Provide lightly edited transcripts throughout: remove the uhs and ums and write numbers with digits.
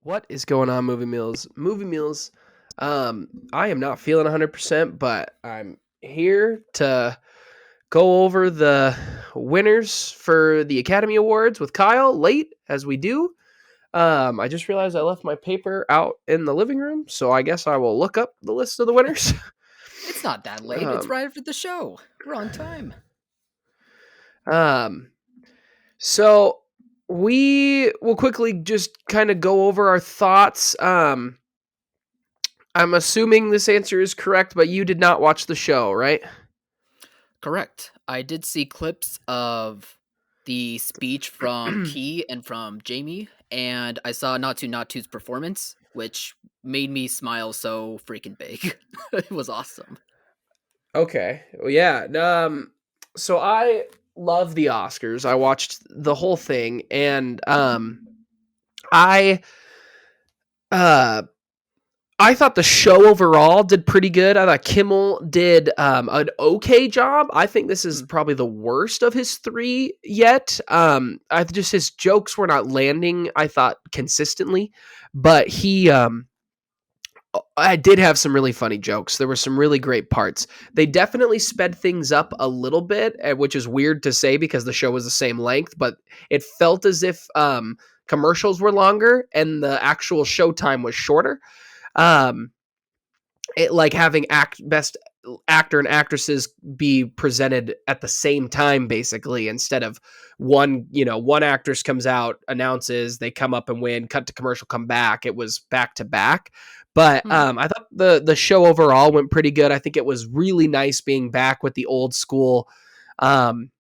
What is going on, Movie Meals? Movie Meals. I am not feeling 100%, but I'm here to go over the winners for the Academy Awards with Kyle late as we do. I just realized I left my paper out in the living room, so I guess I will look up the list of the winners. It's not that late. It's um, right after the show. We're on time. um, so we will quickly just kind of go over our thoughts. I'm assuming this answer is correct, but you did not watch the show, right? Correct. I did see clips of the speech from Key and from Jamie, and I saw Not Two's performance, which made me smile so freaking big. It was awesome. Okay. Well, yeah. So I love the Oscars. I watched the whole thing, and I uh I thought the show overall did pretty good. I thought Kimmel did an okay job. I think this is Hmm. probably the worst of his three yet. I just his jokes were not landing. I thought consistently, but he I did have some really funny jokes. There were some really great parts. They definitely sped things up a little bit, which is weird to say because the show was the same length, but it felt as if commercials were longer and the actual showtime was shorter. Um, it like having best actor and actresses be presented at the same time basically instead of one actress comes out, announces, they come up and win, cut to commercial, come back. It was back to back. But Hmm. I thought the show overall went pretty good. I think it was really nice being back with the old school um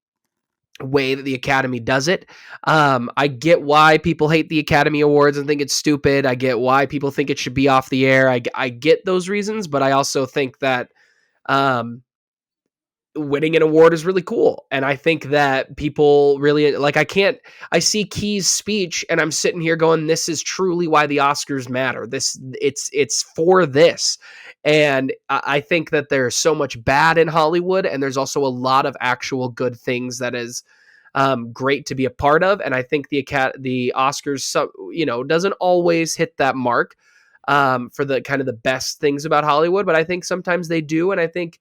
way that the Academy does it. I get why people hate the Academy Awards and think it's stupid. I get why people think it should be off the air. I get those reasons, but I also think that um, winning an award is really cool. And I think that people really like, I see Key's speech and I'm sitting here going, this is truly why the Oscars matter. It's for this. And I think that there's so much bad in Hollywood and there's also a lot of actual good things that is great to be a part of. And I think the Oscars, doesn't always hit that mark for the kind of the best things about Hollywood, but I think sometimes they do. And I think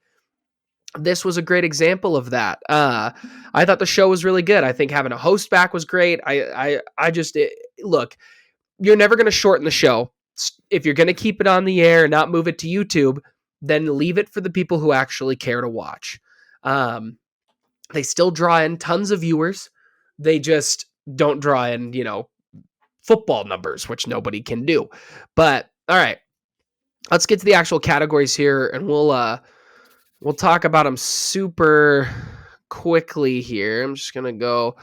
this was a great example of that. I thought the show was really good. I think having a host back was great. Look, you're never going to shorten the show. If you're going to keep it on the air and not move it to YouTube, then leave it for the people who actually care to watch. They still draw in tons of viewers. They just don't draw in, football numbers, which nobody can do. But all right, let's get to the actual categories here, and we'll talk about them super quickly here. I'm just gonna go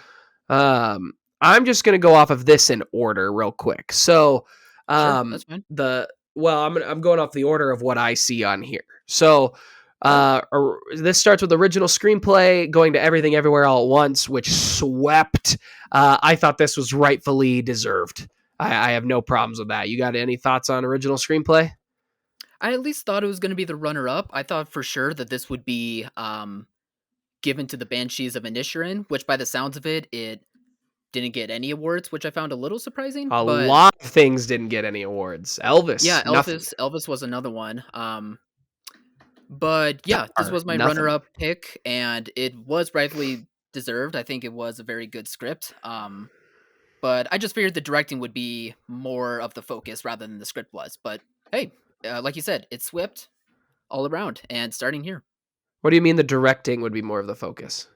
off of this in order real quick. So Sure, that's um fine. the well, I'm going off the order of what I see on here. So Oh, this starts with original screenplay, going to Everything Everywhere All at Once, which swept. I thought this was rightfully deserved. I have no problems with that. You got any thoughts on original screenplay? I at least thought it was going to be the runner-up. I thought for sure that this would be given to the Banshees of Inisherin, which by the sounds of it didn't get any awards, which I found a little surprising. A But lot of things didn't get any awards. yeah, Elvis, nothing. Elvis was another one. But yeah, this Tar, was my nothing. runner-up pick, and it was rightfully deserved. I think it was a very good script. But I just figured the directing would be more of the focus rather than the script was. But hey, like you said, it swept all around, and starting here. What do you mean the directing would be more of the focus?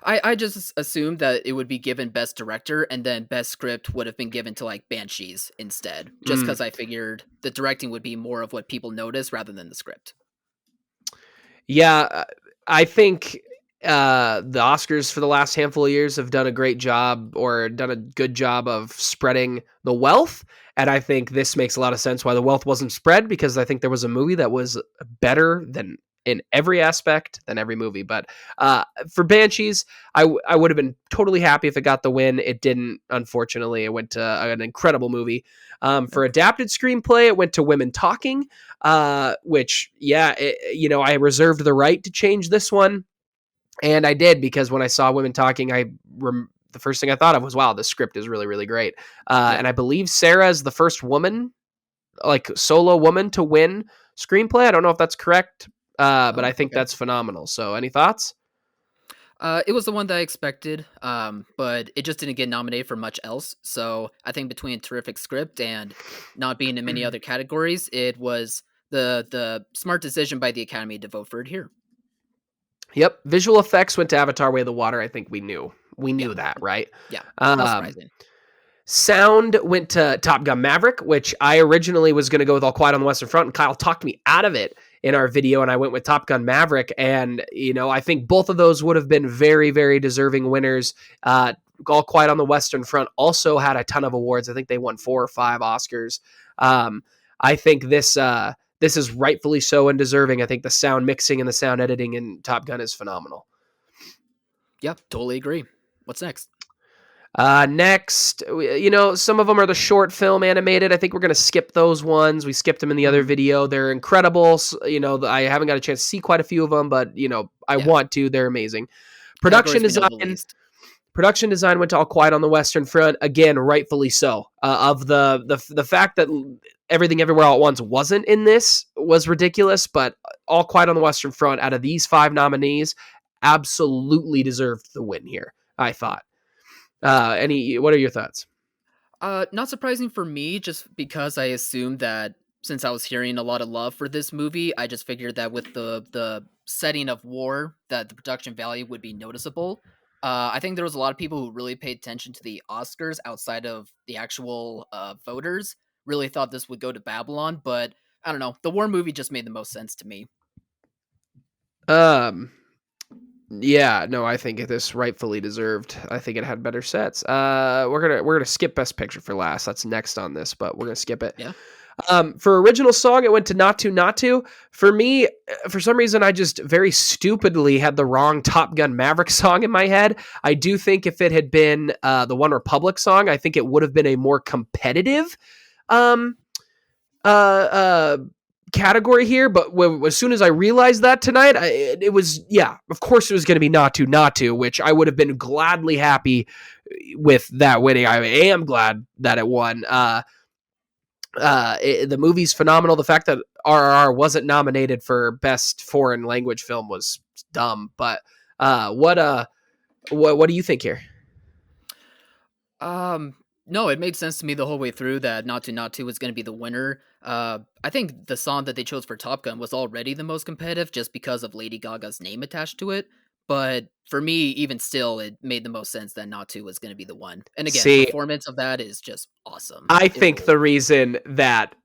I just assumed that it would be given best director, and then best script would have been given to like Banshees instead, just Mm. because I figured the directing would be more of what people notice rather than the script. Yeah, I think the Oscars for the last handful of years have done a great job or done a good job of spreading the wealth. And I think this makes a lot of sense why the wealth wasn't spread because I think there was a movie that was better than in every aspect than every movie. But for Banshees, I would have been totally happy if it got the win. It didn't, unfortunately. It went to an incredible movie. For Yep. adapted screenplay, it went to Women Talking, which, yeah, I reserved the right to change this one. And I did because when I saw Women Talking, I the first thing I thought of was, wow, the script is really, really great. Yeah. And I believe Sarah is the first woman, like solo woman, to win screenplay. I don't know if that's correct, but I Oh, think okay. that's phenomenal. So, any thoughts? It was the one that I expected, but it just didn't get nominated for much else. So I think between terrific script and not being in many other categories, it was the smart decision by the Academy to vote for it here. Yep, visual effects went to Avatar: Way of the Water. I think we Yeah, knew that, right? yeah, not Um, surprising. Sound went to Top Gun Maverick, which I originally was going to go with All Quiet on the Western Front, and Kyle talked me out of it in our video, and I went with Top Gun Maverick. And, I think both of those would have been very, very deserving winners. All Quiet on the Western Front also had a ton of awards. I think they won 4 or 5 Oscars. I think this is rightfully so and deserving. I think the sound mixing and the sound editing in Top Gun is phenomenal. Yeah, totally agree. What's next? Next, some of them are the short film animated. I think we're going to skip those ones. We skipped them in the other Hmm. video. They're incredible. I haven't got a chance to see quite a few of them, but I Yeah, want to. They're amazing. Production categories we know the design. least. Production design went to All Quiet on the Western Front again, rightfully so. Of the fact that Everything Everywhere All at Once wasn't in this was ridiculous, but All Quiet on the Western Front, out of these 5 nominees, absolutely deserved the win here, I thought. What are your thoughts? Not surprising for me, just because I assumed that since I was hearing a lot of love for this movie, I just figured that with the setting of war, that the production value would be noticeable. I think there was a lot of people who really paid attention to the Oscars outside of the actual voters. Really thought this would go to Babylon, but I don't know. The war movie just made the most sense to me. Um, yeah, no, I think this rightfully deserved. I think it had better sets. We're gonna skip Best Picture for last. That's next on this, but we're gonna skip it. Yeah. For original song, it went to Not To Not To. For me, for some reason, I just very stupidly had the wrong Top Gun Maverick song in my head. I do think if it had been the One Republic song, I think it would have been a more competitive um, uh, uh, category here. But as soon as I realized that tonight, it was, yeah, of course it was going to be Not To Not To, which I would have been gladly happy with that winning. I am glad that it won. The movie's phenomenal. The fact that RRR wasn't nominated for best foreign language film was dumb. But what do you think here? No, it made sense to me the whole way through that Not To was going to be the winner. I think the song that they chose for Top Gun was already the most competitive just because of Lady Gaga's name attached to it. But for me, even still, it made the most sense that Not To was going to be the one. And again, See, performance of that is just awesome. I It think ruled. the reason that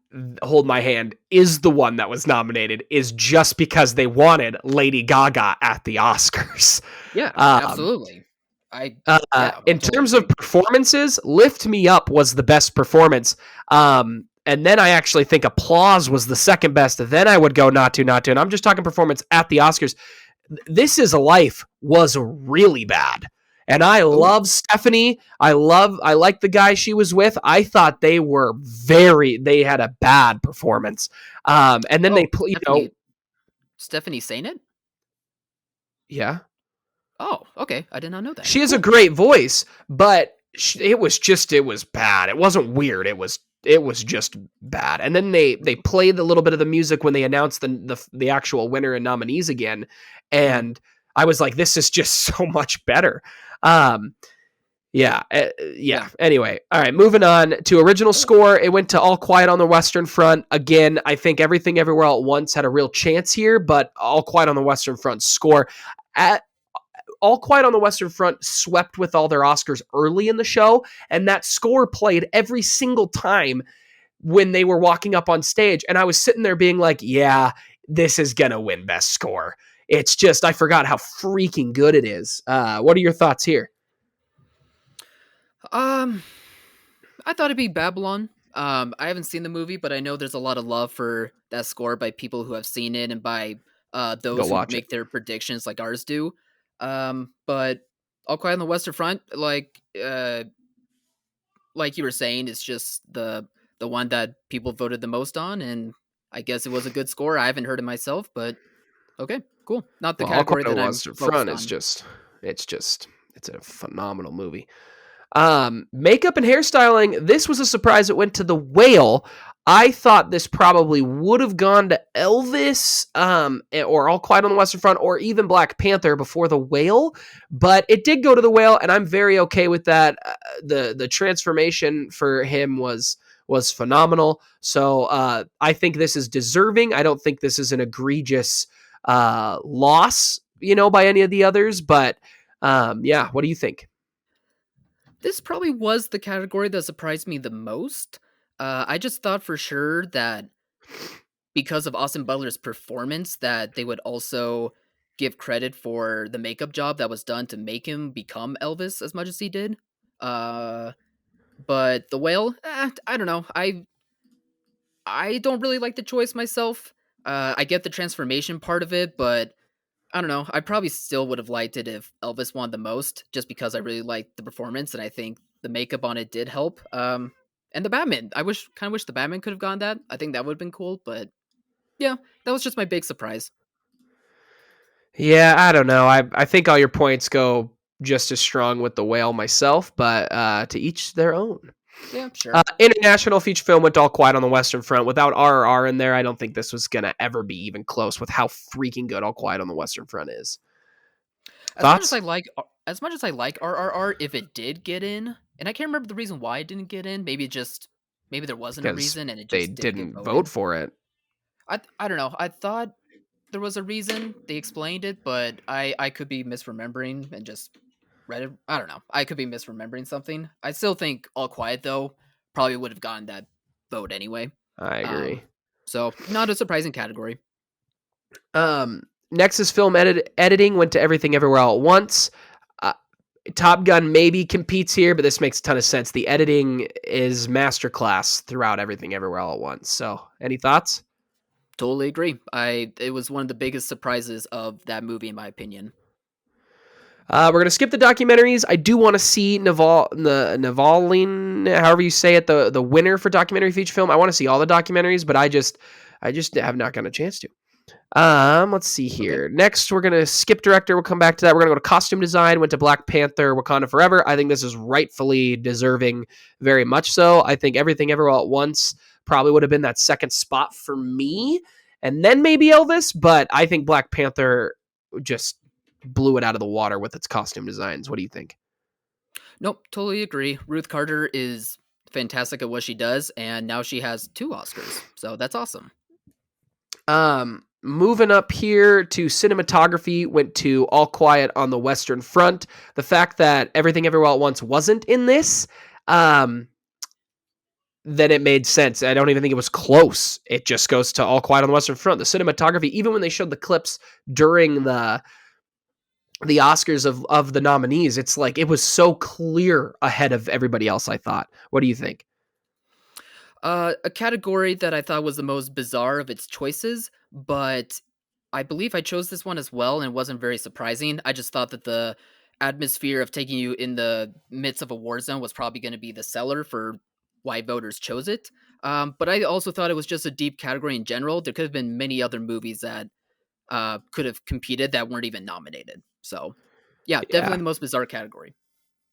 Hold My Hand is the one that was nominated is just because they wanted Lady Gaga at the Oscars. Yeah, Um, absolutely. Yeah, I in totally terms of agree. performances, Lift Me Up was the best performance. And then I actually think Applause was the second best. Then I would go Not To Not To. And I'm just talking performance at the Oscars. This Is a Life was really bad. And I Ooh. love Stephanie. I like the guy she was with. I thought they had a bad performance. And then Oh, Stephanie saying it? yeah. Oh, okay. I did not know that. She has a Cool. great voice, but it was bad. It wasn't weird. It was just bad. And then they played a little bit of the music when they announced the actual winner and nominees again, Mhm. and I was like, this is just so much better. Um, yeah, yeah. Yeah. Anyway, all right, moving on to original score. It went to All Quiet on the Western Front. Again, I think Everything Everywhere All at Once had a real chance here, but All Quiet on the Western Front score. At All Quiet on the Western Front swept with all their Oscars early in the show, and that score played every single time when they were walking up on stage. And I was sitting there being like, yeah, this is going to win Best Score. It's just, I forgot how freaking good it is. What are your thoughts here? Um, I thought it'd be Babylon. I haven't seen the movie, but I know there's a lot of love for that score by people who have seen it and by Go those who watch it. make their predictions like ours do. But All Quiet on the Western Front, like you were saying, it's just the one that people voted the most on, and I guess it was a good score. I haven't heard it myself, but okay, cool. Not the Well, All category Quiet on that the I'm Western Front focused is on. just, it's just, It's a phenomenal movie. Makeup and hairstyling. This was a surprise. It went to The Whale. I thought this probably would have gone to Elvis, or All Quiet on the Western Front, or even Black Panther before The Whale, but it did go to The Whale, and I'm very okay with that. The transformation for him was phenomenal. So I think this is deserving. I don't think this is an egregious loss, by any of the others. But yeah, what do you think? This probably was the category that surprised me the most. I just thought for sure that because of Austin Butler's performance, that they would also give credit for the makeup job that was done to make him become Elvis as much as he did. Uh, but the whale, I don't know. I don't really like the choice myself. I get the transformation part of it, but I don't know. I probably still would have liked it if Elvis won the most, just because I really liked the performance, and I think the makeup on it did help. And the Batman, kind of wish the Batman could have gone that. I think that would have been cool, but yeah, that was just my big surprise. Yeah, I don't know. I think all your points go just as strong with The Whale myself, but to each their own. Yeah, sure. International feature film went All Quiet on the Western Front. Without RRR in there, I don't think this was going to ever be even close with how freaking good All Quiet on the Western Front is. As much as Thoughts? I like, as much as I like RRR, if it did get in, and I can't remember the reason why it didn't get in. Maybe there wasn't a Because reason and it they just didn't get didn't vote voted. for it. I don't know. I thought there was a reason they explained it, but I could be misremembering and just read it. I don't know. I could be misremembering something. I still think All Quiet though probably would have gotten that vote anyway. I agree. Um, so not a surprising category. Next is film editing. Went to Everything Everywhere All at Once. Uh, Top Gun maybe competes here, but this makes a ton of sense. The editing is masterclass throughout Everything Everywhere All at Once. So, any thoughts? Totally agree. It was one of the biggest surprises of that movie in my opinion. We're gonna skip the documentaries. I do want to see Navalny, however you say it, the winner for documentary feature film. I want to see all the documentaries, but I just have not gotten a chance to. Let's see Okay. here. Next, we're gonna skip director. We'll come back to that. We're gonna go to costume design. Went to Black Panther, Wakanda Forever. I think this is rightfully deserving, very much so. I think Everything Everywhere All at Once probably would have been that second spot for me, and then maybe Elvis. But I think Black Panther just blew it out of the water with its costume designs. What do you think? Nope, totally agree. Ruth Carter is fantastic at what she does, and now she has 2 Oscars. So that's awesome. Moving up here to cinematography, went to All Quiet on the Western Front. The fact that Everything Everywhere All at Once wasn't in this, then it made sense. I don't even think it was close. It just goes to All Quiet on the Western Front. The cinematography, even when they showed the clips during the Oscars of the nominees, it's like it was so clear ahead of everybody else, I thought. What do you think? A category that I thought was the most bizarre of its choices, but I believe I chose this one as well, and it wasn't very surprising. I just thought that the atmosphere of taking you in the midst of a war zone was probably going to be the seller for why voters chose it. But I also thought it was just a deep category in general. There could have been many other movies that could have competed that weren't even nominated. So, yeah, definitely Yeah. the most bizarre category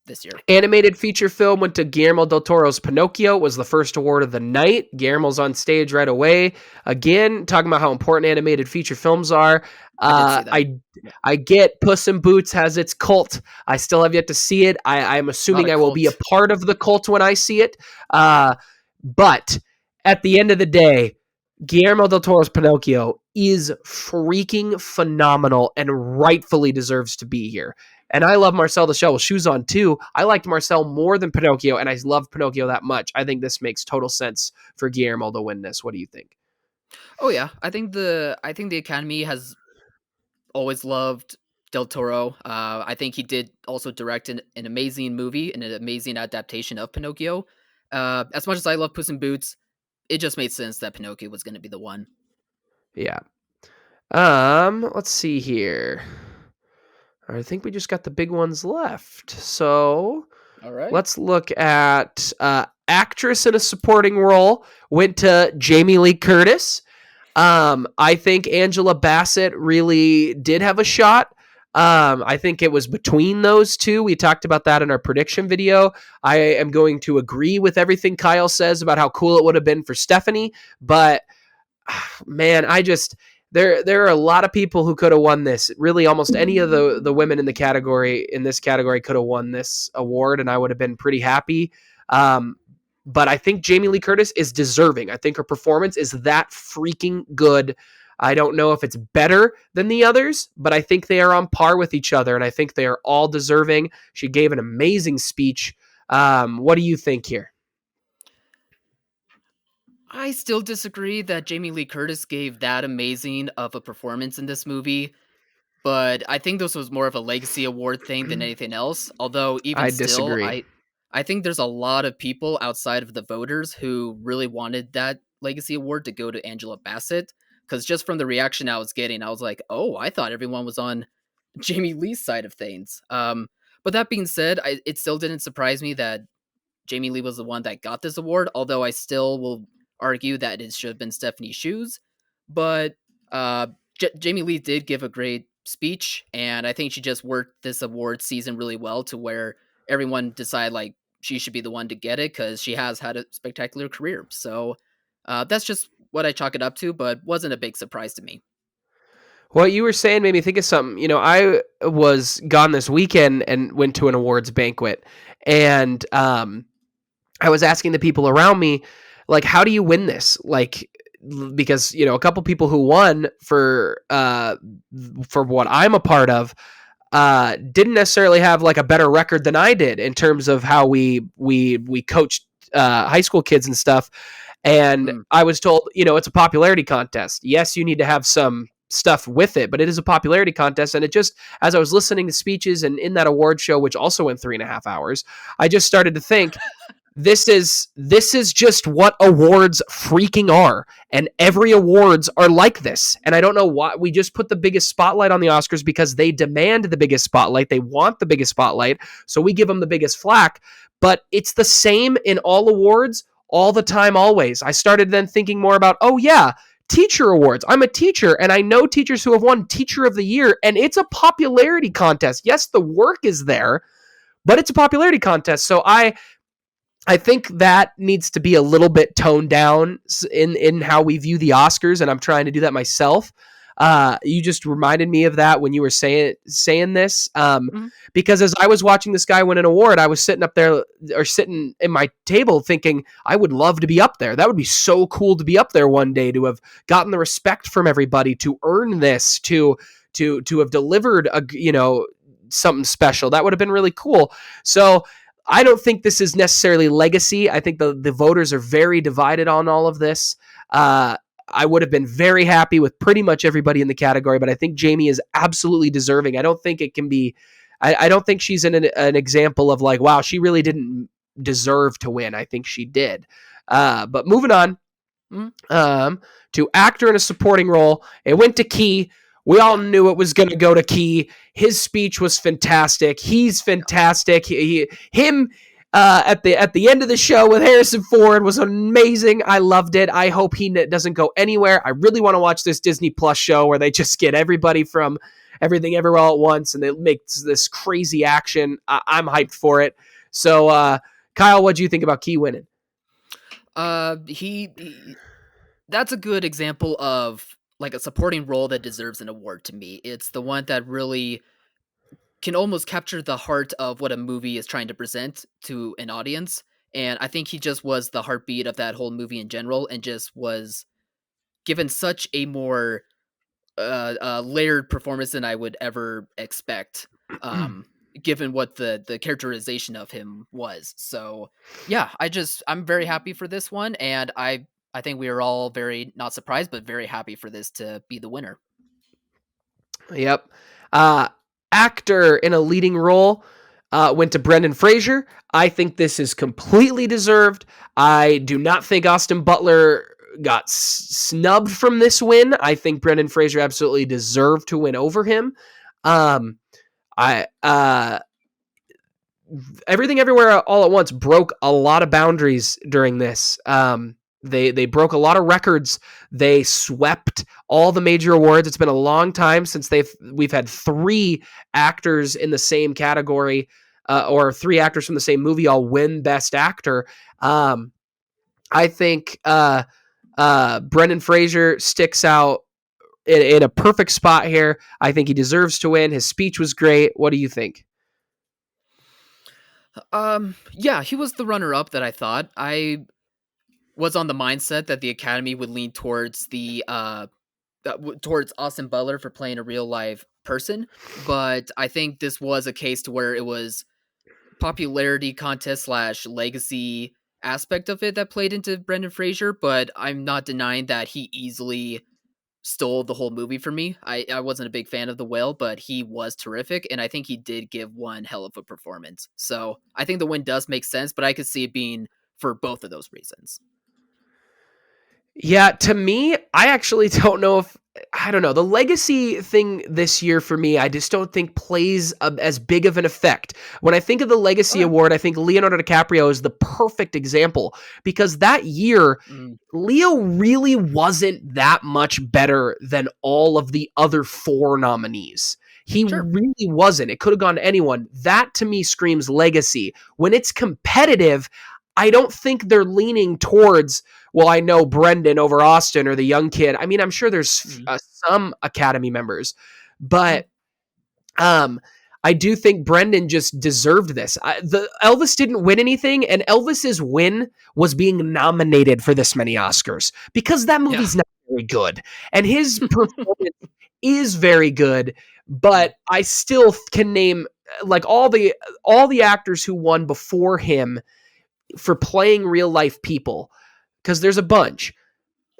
this year. Animated feature film went to Guillermo del Toro's Pinocchio. It was the first award of the night. Guillermo's on stage right away. Again, talking about how important animated feature films are. I did see that. I Yeah. I get Puss in Boots has its cult. I still have yet to see it. I'm Not assuming a I will be a cult. part of the cult when I see it. But at the end of the day, Guillermo del Toro's Pinocchio is freaking phenomenal and rightfully deserves to be here. And I love Marcel the Shell with Shoes On too. I liked Marcel more than Pinocchio, and I love Pinocchio that much. I think this makes total sense for Guillermo to win this. What do you think? Oh yeah, I think the Academy has always loved Del Toro. I think he did also direct an amazing movie and an amazing adaptation of Pinocchio. As much as I love Puss in Boots, it just made sense that Pinocchio was going to be the one. Yeah. Let's see here. I think we just got the big ones left. So All right. let's look at actress in a supporting role. Went to Jamie Lee Curtis. I think Angela Bassett really did have a shot. I think it was between those two. We talked about that in our prediction video. I am going to agree with everything Kyle says about how cool it would have been for Stephanie, but man, I just there are a lot of people who could have won this. Really, almost any of the women in this category could have won this award, and I would have been pretty happy. Um, but I think Jamie Lee Curtis is deserving. I think her performance is that freaking good. I don't know if it's better than the others, but I think they are on par with each other, and I think they are all deserving. She gave an amazing speech. What do you think here? I still disagree that Jamie Lee Curtis gave that amazing of a performance in this movie, but I think this was more of a legacy award thing than anything else. Although even I still, disagree. I think there's a lot of people outside of the voters who really wanted that legacy award to go to Angela Bassett, because just from the reaction I was getting, I was like, "Oh, I thought everyone was on Jamie Lee's side of things." But that being said, it still didn't surprise me that Jamie Lee was the one that got this award, although I still will argue that it should have been Stephanie Hsu's. But uh, Jamie Lee did give a great speech, and I think she just worked this award season really well to where everyone decided like she should be the one to get it because she has had a spectacular career. So that's just what I chalk it up to, but wasn't a big surprise to me. What you were saying made me think of something. I was gone this weekend and went to an awards banquet, and I was asking the people around me, like, how do you win this? Like, because a couple people who won for what I'm a part of didn't necessarily have like a better record than I did in terms of how we coached high school kids and stuff. And Mm. I was told, it's a popularity contest. Yes, you need to have some stuff with it, but it is a popularity contest. And it just, as I was listening to speeches and in that award show, which also went 3.5 hours, I just started to think, this is just what awards freaking are, and every awards are like this. And I don't know why we just put the biggest spotlight on the Oscars, because they demand the biggest spotlight, they want the biggest spotlight, so we give them the biggest flack. But it's the same in all awards all the time, always. I started then thinking more about, oh yeah, teacher awards. I'm a teacher, and I know teachers who have won teacher of the year, and it's a popularity contest. Yes, the work is there, but it's a popularity contest. So I think that needs to be a little bit toned down in how we view the Oscars, and I'm trying to do that myself. You just reminded me of that when you were saying this, Mhm. because as I was watching this guy win an award, I was sitting up there, or sitting in my table thinking, I would love to be up there. That would be so cool to be up there one day, to have gotten the respect from everybody, to earn this, to have delivered something special. That would have been really cool. So I don't think this is necessarily legacy. I think the voters are very divided on all of this. I would have been very happy with pretty much everybody in the category, but I think Jamie is absolutely deserving. I don't think it can be. I don't think she's in an example of like, wow, she really didn't deserve to win. I think she did. But moving on, Mhm. to actor in a supporting role, it went to Key. We all Yeah. knew it was going to go to Key. His speech was fantastic. He's fantastic. Him at the end of the show with Harrison Ford was amazing. I loved it. I hope he doesn't go anywhere. I really want to watch this Disney Plus show where they just get everybody from Everything Everywhere All at Once, and they make this crazy action. I'm hyped for it. So, Kyle, what do you think about Key winning? He that's a good example of like a supporting role that deserves an award to me. It's the one that really can almost capture the heart of what a movie is trying to present to an audience. And I think he just was the heartbeat of that whole movie in general, and just was given such a more layered performance than I would ever expect. Um, Given what the characterization of him was. So yeah, I'm very happy for this one, and I think we are all very not surprised, but very happy for this to be the winner. Yep. Uh, Actor in a leading role went to Brendan Fraser. I think this is completely deserved. I do not think Austin Butler got snubbed from this win. I think Brendan Fraser absolutely deserved to win over him. Um, I Everything Everywhere All at Once broke a lot of boundaries during this. They broke a lot of records. They swept all the major awards. It's been a long time since we've had 3 actors in the same category, or 3 actors from the same movie all win Best Actor. I think Brendan Fraser sticks out in a perfect spot here. I think he deserves to win. His speech was great. What do you think? Yeah, he was the runner-up that I thought. I was on the mindset that the Academy would lean towards towards Austin Butler for playing a real life person, but I think this was a case to where it was popularity contest slash legacy aspect of it that played into Brendan Fraser. But I'm not denying that he easily stole the whole movie for me. I wasn't a big fan of The Whale, but he was terrific, and I think he did give one hell of a performance. So I think the win does make sense, but I could see it being for both of those reasons. Yeah, to me, I actually don't know if I don't know. The legacy thing this year for me, I just don't think plays as big of an effect. When I think of the legacy Okay. award, I think Leonardo DiCaprio is the perfect example because that year Mm, Leo really wasn't that much better than all of the other 4 nominees. He sure. really wasn't. It could have gone to anyone. That to me screams legacy. When it's competitive, I don't think they're leaning towards, well, I know Brendan over Austin or the young kid. I mean, I'm sure there's Mm, some Academy members, mhm, but um, I do think Brendan just deserved this. The Elvis didn't win anything, and Elvis's win was being nominated for this many Oscars because that yeah. movie's not very good, and his performance is very good. Mm, But I still can name like all the actors who won before him for playing real life people because there's a bunch.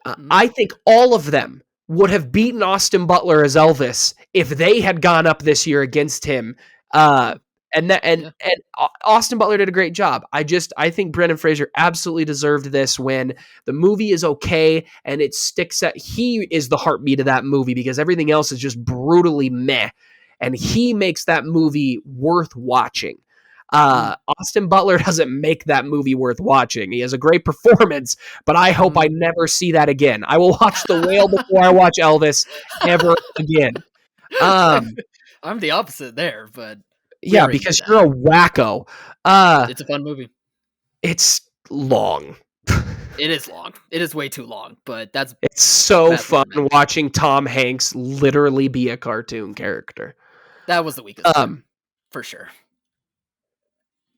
mm, I think all of them would have beaten Austin Butler as Elvis if they had gone up this year against him. Uh, mm, yeah. and Austin Butler did a great job. I think Brendan Fraser absolutely deserved this win. The movie is okay, and it sticks at he is the heartbeat of that movie because everything else is just brutally meh, and he makes that movie worth watching. Mm, Austin Butler doesn't make that movie worth watching. He has a great performance, but I hope I mhm. never see that again. I will watch The Whale before I watch Elvis ever again. Um, I'm the opposite there, but we yeah, already knew because that. you're a wacko. Uh, It's a fun movie. it's long. It is long. It is way too long, but that's It's so badly fun earned. watching Tom Hanks literally be a cartoon character. That was the weakest part, Um, for sure.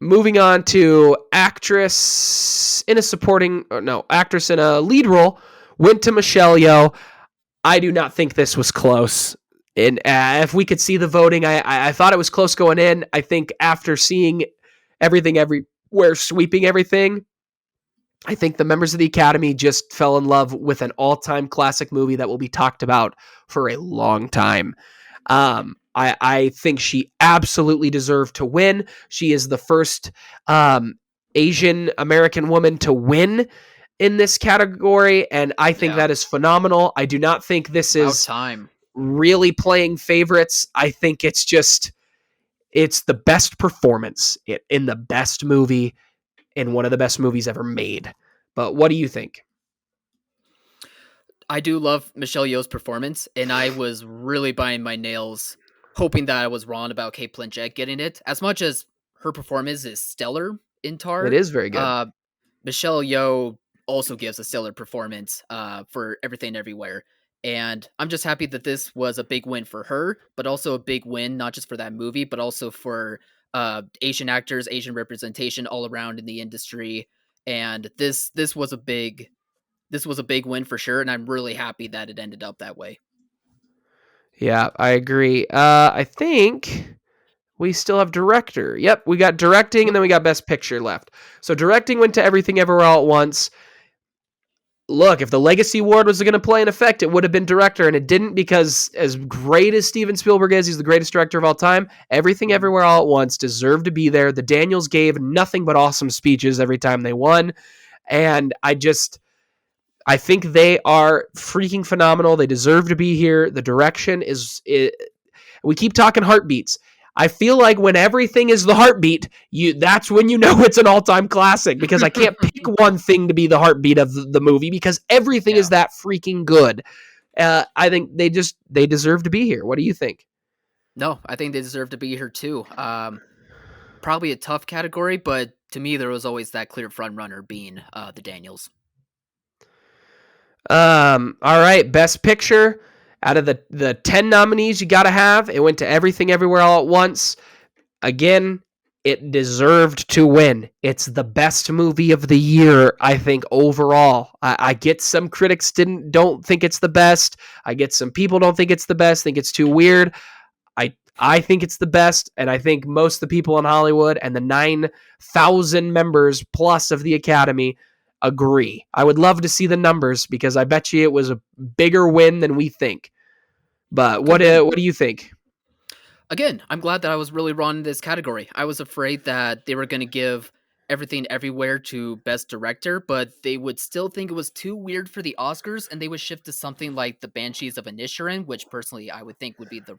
moving on to actress in a supporting, or no, actress in a lead role went to Michelle Yeoh. I do not think this was close. And if we could see the voting, I thought it was close going in. I think after seeing everything everywhere, sweeping everything, I think the members of the Academy just fell in love with an all-time classic movie that will be talked about for a long time. I think she absolutely deserved to win. She is the first um, Asian American woman to win in this category, and I think Yeah. that is phenomenal. I do not think this About is time. really playing favorites. I think it's the best performance in the best movie in one of the best movies ever made. But what do you think? I do love Michelle Yeoh's performance, and I was really biting my nails, hoping that I was wrong about Kate Blanchett getting it. As much as her performance is stellar in It Tar, is very good. Michelle Yeoh also gives a stellar performance for Everything Everywhere. And I'm just happy that this was a big win for her, but also a big win, not just for that movie, but also for Asian actors, Asian representation all around in the industry. And this was a big win for sure, and I'm really happy that it ended up that way. Yeah, I agree. I think we still have director. Yep, we got directing and Yep. then we got best picture left. So directing went to Everything Everywhere All at Once. Look, if the Legacy Award was going to play an effect, it would have been director, and it didn't because as great as Steven Spielberg is, he's the greatest director of all time. Everything Mhm. Everywhere All at Once deserved to be there. The Daniels gave nothing but awesome speeches every time they won, and I think they are freaking phenomenal. They deserve to be here. The direction is we keep talking heartbeats. I feel like when everything is the heartbeat, that's when you know it's an all-time classic, because I can't pick one thing to be the heartbeat of the movie because everything is Yeah. that freaking good. I think they deserve to be here. What do you think? No, I think they deserve to be here too. Probably a tough category, but to me, there was always that clear front runner being the Daniels. All right, best picture out of the 10 nominees you got to have, it went to Everything Everywhere All at Once. Again, it deserved to win. It's the best movie of the year, I think, overall. I get some critics don't think it's the best. I get some people don't think it's the best, think it's too weird. I think it's the best, and I think most of the people in Hollywood and the 9,000 members plus of the Academy agree. I would love to see the numbers because I bet you it was a bigger win than we think. But Could have been. what do you think? Again, I'm glad that I was really wrong in this category. I was afraid that they were going to give Everything Everywhere to Best Director, but they would still think it was too weird for the Oscars, and they would shift to something like The Banshees of Inisherin, which personally I would think would be the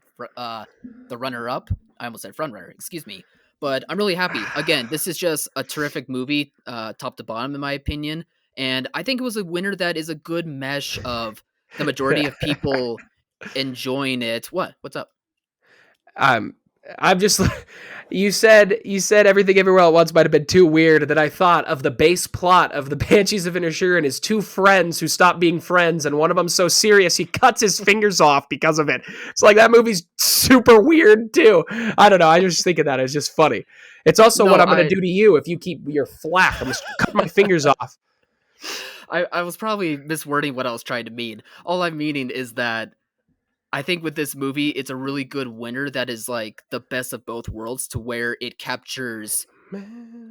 runner-up. I almost said front-runner, excuse me. But I'm really happy. Again, this is just a terrific movie, top to bottom, in my opinion. And I think it was a winner that is a good mesh of the majority of people enjoying it. What? What's up? I'm I'm just you said Everything Everywhere All at Once might have been too weird. That I thought of the base plot of the Banshees of Inisherin is two friends who stop being friends, and one of them's so serious he cuts his fingers off because of it. It's like that movie's super weird too. I don't know. I just think of that. It's just funny. It's also what No, I'm gonna do to you if you keep your flack. I'm just cut my fingers off. I was probably miswording what I was trying to mean. All I'm meaning is that I think with this movie, it's a really good winner that is like the best of both worlds to where it captures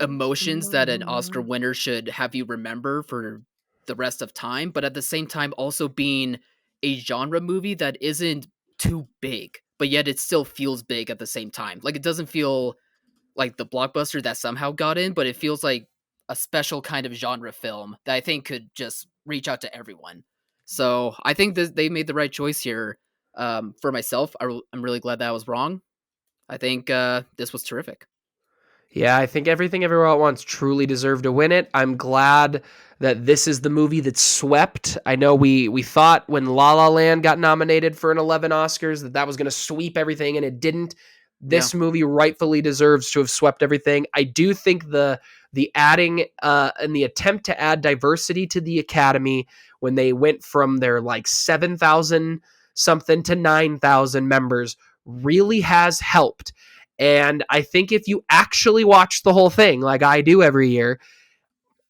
emotions that an Oscar winner should have you remember for the rest of time, but at the same time also being a genre movie that isn't too big, but yet it still feels big at the same time. Like it doesn't feel like the blockbuster that somehow got in, but it feels like a special kind of genre film that I think could just reach out to everyone. So I think that they made the right choice here. For myself, I'm really glad that I was wrong. I think this was terrific. Yeah, I think Everything Everywhere All at Once truly deserved to win it. I'm glad that this is the movie that swept. I know we thought when La La Land got nominated for an 11 Oscars that was going to sweep everything, and it didn't. Yeah, This movie rightfully deserves to have swept everything. I do think the adding and the attempt to add diversity to the Academy when they went from their like 7,000 something to 9,000 members really has helped. And I think if you actually watch the whole thing, like I do every year,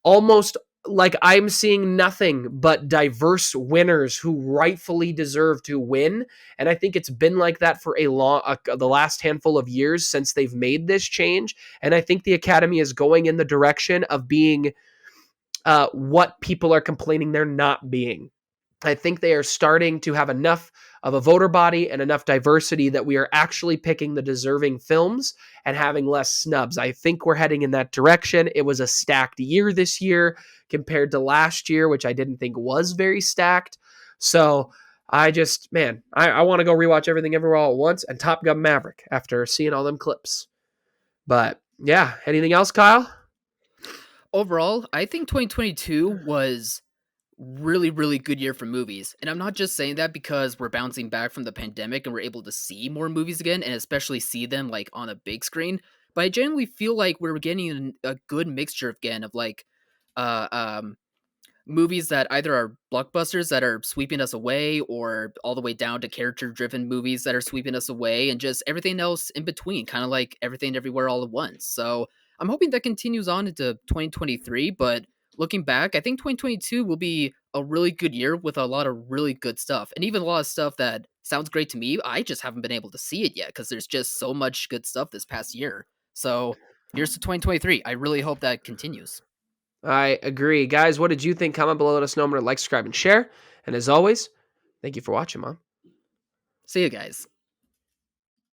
almost like I'm seeing nothing but diverse winners who rightfully deserve to win. And I think it's been like that for the last handful of years since they've made this change. And I think the Academy is going in the direction of being what people are complaining they're not being. I think they are starting to have enough of a voter body and enough diversity that we are actually picking the deserving films and having less snubs. I think we're heading in that direction. It was a stacked year this year compared to last year, which I didn't think was very stacked. So I want to go rewatch Everything Everywhere All at Once and Top Gun Maverick after seeing all them clips. But yeah, anything else, Kyle? overall, I think 2022 was really, really good year for movies. And I'm not just saying that because we're bouncing back from the pandemic and we're able to see more movies again and especially see them like on a big screen. But I genuinely feel like we're getting a good mixture again of like uh um movies that either are blockbusters that are sweeping us away or all the way down to character driven movies that are sweeping us away and just everything else in between, kind of like Everything Everywhere All at Once. So I'm hoping that continues on into 2023, but looking back, I think 2022 will be a really good year with a lot of really good stuff and even a lot of stuff that sounds great to me. I just haven't been able to see it yet because there's just so much good stuff this past year. So here's to 2023. I really hope that continues. I agree. Guys, what did you think? Comment below, let us know. Remember to like, subscribe, and share. And as always, thank you for watching, Mom. See you guys.